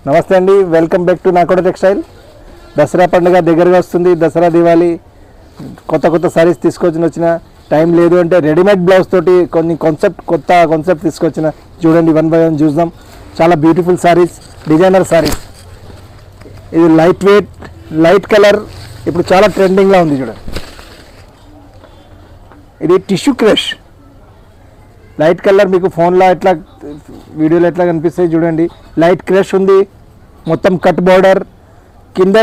నమస్తే అండి, welcome back to Nakoda textile. Dasara పండుగ దగ్గరగా వస్తుంది. దసరా దివాళీ కొత్త సారీస్ తీసుకొచ్చిన టైం లేదు అంటే రెడీమేడ్ బ్లౌజ్ తోటి కొన్ని కొత్త కాన్సెప్ట్ తీసుకొచ్చిన. చూడండి, 1 by 1 చూద్దాం. చాలా బ్యూటిఫుల్ సారీస్, డిజైనర్ సారీస్. ఇది లైట్ వెయిట్, లైట్ కలర్, ఇప్పుడు చాలా ట్రెండింగ్లో ఉంది. చూడండి, ఇది టిష్యూ క్రష్ లైట్ కలర్. మీకు ఫోన్లో ఎట్లా వీడియోలో ఎట్లా కనిపిస్తాయి చూడండి. లైట్ క్రష్ ఉంది, మొత్తం కట్ బోర్డర్, కింద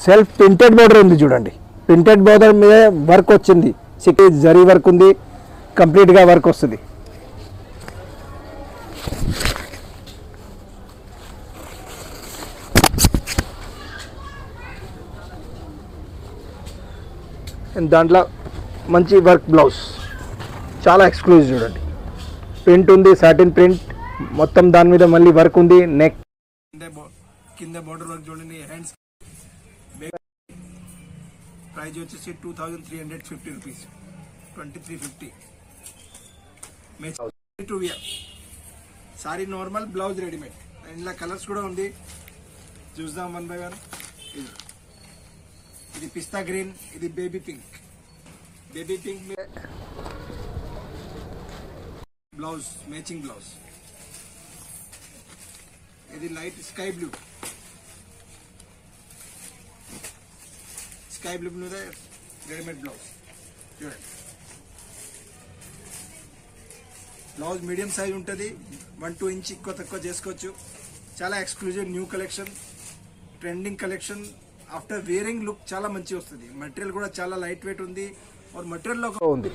సెల్ఫ్ ప్రింటెడ్ బోర్డర్ ఉంది. చూడండి, ప్రింటెడ్ బోర్డర్ మీద వర్క్ వచ్చింది, జరీ వర్క్ ఉంది, కంప్లీట్గా వర్క్ వస్తుంది. దాంట్లో మంచి వర్క్ బ్లౌజ్, చాలా ఎక్స్క్లూజివ్. చూడండి, ప్రింట్ ఉంది, సాటిన్ ప్రింట్ మొత్తం, దాని మీద మళ్ళీ వర్క్ ఉంది. నెక్ కింద బోర్డర్ వర్క్ చూడండి. హ్యాండ్స్ ప్రైజ్ వచ్చేసి 2350 rupees, 2350. Sorry normal, blouse readymade. ఇందులో కలర్స్ కూడా ఉంది, చూద్దాం 1 by 1. ఇది పిస్తా గ్రీన్, ఇది baby pink blouse, matching blouse. ఇది లైట్ స్కై బ్లూ మీద రెడీమేడ్ బ్లౌజ్. చూడండి, బ్లౌజ్ మీడియం సైజ్ ఉంటుంది, 1-2 ఇంచ్ ఎక్కువ తక్కువ చేసుకోవచ్చు. చాలా exclusive new collection, trending collection. After wearing look చాలా మంచిగా వస్తుంది. మెటీరియల్ కూడా చాలా లైట్ వెయిట్ ఉంది, మెటీరియల్ లో ఉంది.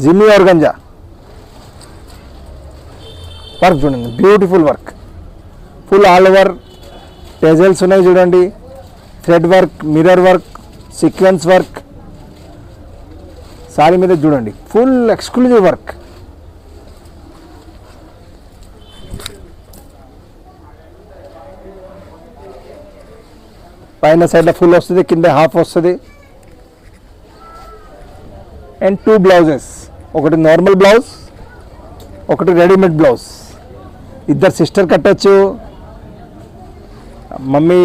జిమ్మి ఆర్గంజా వర్క్ చూడండి, beautiful work, full all over టెజల్స్ ఉన్నాయి. చూడండి, thread work, mirror work, sequence work. Sorry మీద చూడండి, ఫుల్ ఎక్స్క్లూజివ్ వర్క్. పైన సైడ్లో ఫుల్ వస్తుంది, కింద హాఫ్ వస్తుంది. అండ్ 2 బ్లౌజెస్, ఒకటి నార్మల్ బ్లౌజ్, ఒకటి రెడీమేడ్ బ్లౌజ్. ఇద్దరు సిస్టర్ కట్టచ్చు, మమ్మీ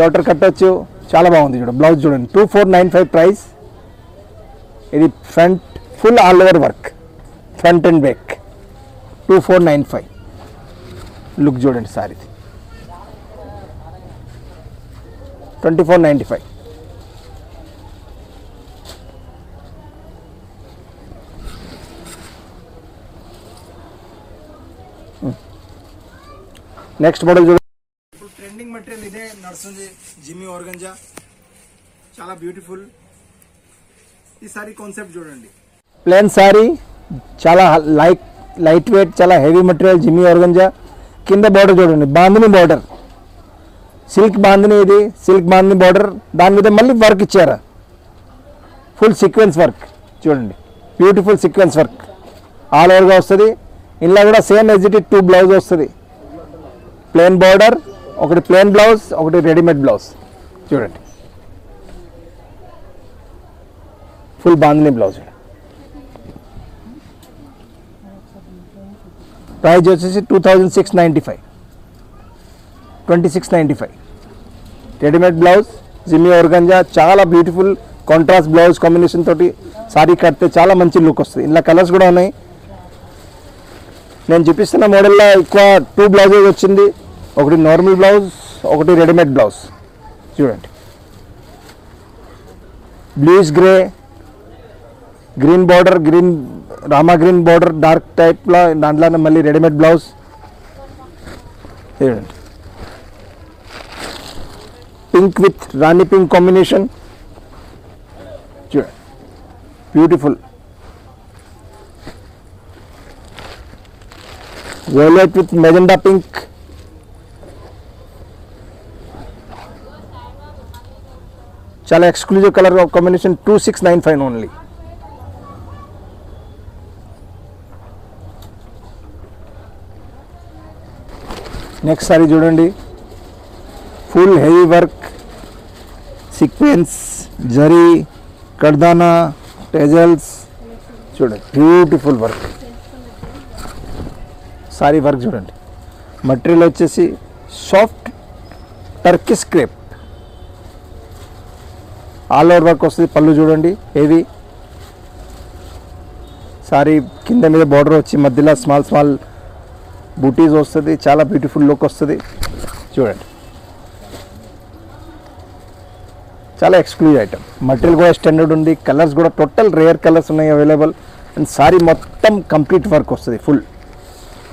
డాటర్ కట్టచ్చు. చాలా బాగుంది. చూడండి, బ్లౌజ్ చూడండి, 2495 ప్రైస్. ఇది front full all over work, front and back, 2495. Look చూడండి, సారీ 2495. నెక్స్ట్ మోడల్ చూడండి. ఇప్పుడు ట్రెండింగ్ మెటీరియల్ ఇదే నడుస్తుంది, జిమ్మి ఆర్గంజా, చాలా బ్యూటిఫుల్. ఈ సారీ కాన్సెప్ట్ చూడండి, ప్లేన్ సారీ, చాలా లైట్ వెయిట్, చాలా హెవీ మెటీరియల్, జిమ్మి ఆర్గంజా. కింద బార్డర్ చూడండి, బాందిని బార్డర్, సిల్క్ బాందిని. ఇది సిల్క్ బాందిని బార్డర్, దాని మీద మళ్ళీ వర్క్ ఇచ్చారు, ఫుల్ సీక్వెన్స్ వర్క్. చూడండి, బ్యూటిఫుల్ సీక్వెన్స్ వర్క్ ఆల్ ఓవర్గా వస్తుంది. ఇలా కూడా సేమ్ ఎజ్ ఇట్ 2 బ్లౌజ్ వస్తుంది. ప్లేన్ బార్డర్, ఒకటి ప్లేన్ బ్లౌజ్, ఒకటి రెడీమేడ్ బ్లౌజ్. చూడండి, ఫుల్ బాందిని బ్లౌజ్. ప్రైజ్ వచ్చేసి 2695, 2695. రెడీమేడ్ బ్లౌజ్, జిమ్మి ఆర్గంజా, చాలా బ్యూటిఫుల్ కాంట్రాస్ట్ బ్లౌజ్ కాంబినేషన్ తోటి సారీ కడితే చాలా మంచి లుక్ వస్తుంది. ఇలా కలర్స్ కూడా ఉన్నాయి. నేను చూపిస్తున్న మోడల్లో ఎక్కువ 2 బ్లౌజెస్ వచ్చింది, ఒకటి నార్మల్ బ్లౌజ్, ఒకటి రెడీమేడ్ బ్లౌజ్. చూడండి, blues grey, green border, green rama green border, dark టైప్లో, దాంట్లోనే మళ్ళీ రెడీమేడ్ బ్లౌజ్. చూడండి, pink with rani pink combination. చూడండి, beautiful. Violet with magenta pink. చాలా exclusive colour combination, 2695 only. Next sari చూడండి, full heavy work, sequence, zari, kardana tassels చూడండి, beautiful work. Sari work చూడండి. Material వచ్చేసి soft Turkish crepe, all over work వస్తుంది. పళ్ళు చూడండి హెవీ. సారీ కింద మీద బార్డర్ వచ్చి మధ్యలో స్మాల్ స్మాల్ బూటీస్ వస్తుంది. చాలా బ్యూటిఫుల్ లుక్ వస్తుంది చూడండి. చాలా ఎక్స్క్లూజివ్ ఐటమ్. మటీరియల్ కూడా స్టాండర్డ్ ఉంది. కలర్స్ కూడా టోటల్ రేర్ కలర్స్ ఉన్నాయి అవైలబుల్. అండ్ సారీ మొత్తం కంప్లీట్ వర్క్ వస్తుంది ఫుల్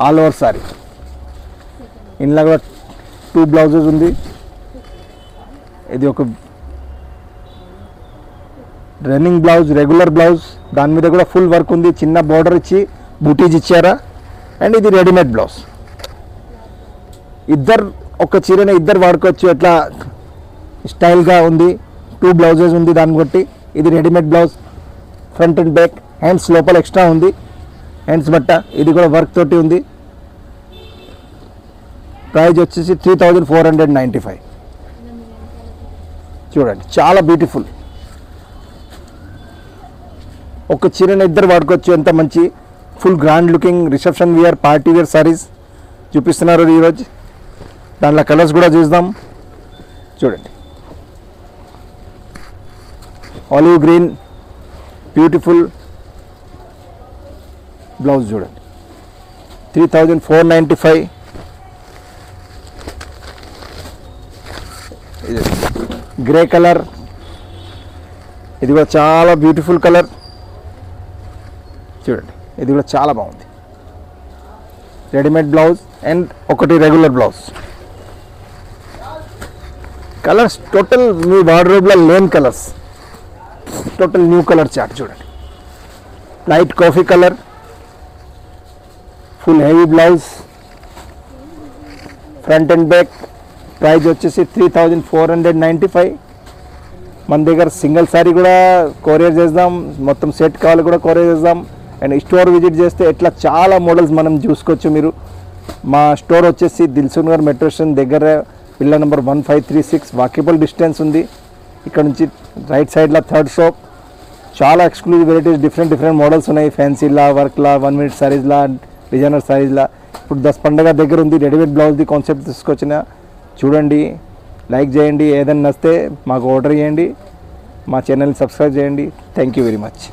ఆల్ ఓవర్ సారీ. ఇందులో కూడా 2 బ్లౌజెస్ ఉంది. ఇది ఒక రన్నింగ్ బ్లౌజ్, రెగ్యులర్ బ్లౌజ్, దాని మీద కూడా ఫుల్ వర్క్ ఉంది. చిన్న బార్డర్ ఇచ్చి బూటీస్ ఇచ్చారా. అండ్ ఇది రెడీమేడ్ బ్లౌజ్. ఒక చీరని ఇద్దరు వాడుకోవచ్చు, ఎట్లా స్టైల్గా ఉంది. 2 బ్లౌజెస్ ఉంది దాన్ని బట్టి. ఇది readymade blouse, front and back. Hands లోపల ఎక్స్ట్రా ఉంది, హ్యాండ్స్ బట్ట. ఇది కూడా వర్క్ తోటి ఉంది. ప్రైస్ వచ్చేసి 3495. చూడండి చాలా బ్యూటిఫుల్. ఒక చీరని ఇద్దరు వాడుకోవచ్చు. ఎంత మంచి full grand looking reception wear, party wear saris చూపిస్తున్నారు ఈరోజు. దాంట్లో కలర్స్ కూడా చూద్దాం. చూడండి ఆలివ్ గ్రీన్ బ్యూటిఫుల్ బ్లౌజ్ చూడండి, 3495. గ్రే కలర్, ఇది కూడా చాలా బ్యూటిఫుల్ కలర్ చూడండి. ఇది కూడా చాలా బాగుంది. రెడీమేడ్ బ్లౌజ్ అండ్ ఒకటి రెగ్యులర్ బ్లౌజ్. కలర్స్ టోటల్ మీ వార్డ్రోబ్లో లేని colours, total new colour chart చూడండి. Light coffee colour, full heavy blouse, front and back. Price వచ్చేసి 3495. మన దగ్గర సింగిల్ సారీ కూడా కొరియర్ చేద్దాం, మొత్తం సెట్ కావాలి కూడా కొరియర్ చేద్దాం. అండ్ స్టోర్ విజిట్ చేస్తే ఇట్లా చాలా మోడల్స్ మనం చూసుకోవచ్చు మీరు. మా స్టోర్ వచ్చేసి దిల్సుఖ్ నగర్ మెట్రో స్టేషన్ దగ్గర, పిల్ల నెంబర్ 1536. వాకబుల్ డిస్టెన్స్ ఉంది ఇక్కడ నుంచి. రైట్ సైడ్లో 3rd షాప్. చాలా ఎక్స్క్లూజివ్ వెరైటీస్, డిఫరెంట్ మోడల్స్ ఉన్నాయి. ఫ్యాన్సీలా, వర్క్లా, 1 minute సారీస్లా, డిజైనర్ సారీస్లా. ఇప్పుడు 10 పండుగ దగ్గర ఉంది. రెడీమేడ్ బ్లౌజ్ది కాన్సెప్ట్ తీసుకొచ్చిన. చూడండి, లైక్ చేయండి. ఏదైనా నచ్చితే మాకు ఆర్డర్ చేయండి. మా ఛానల్ని సబ్స్క్రైబ్ చేయండి. Thank you very much.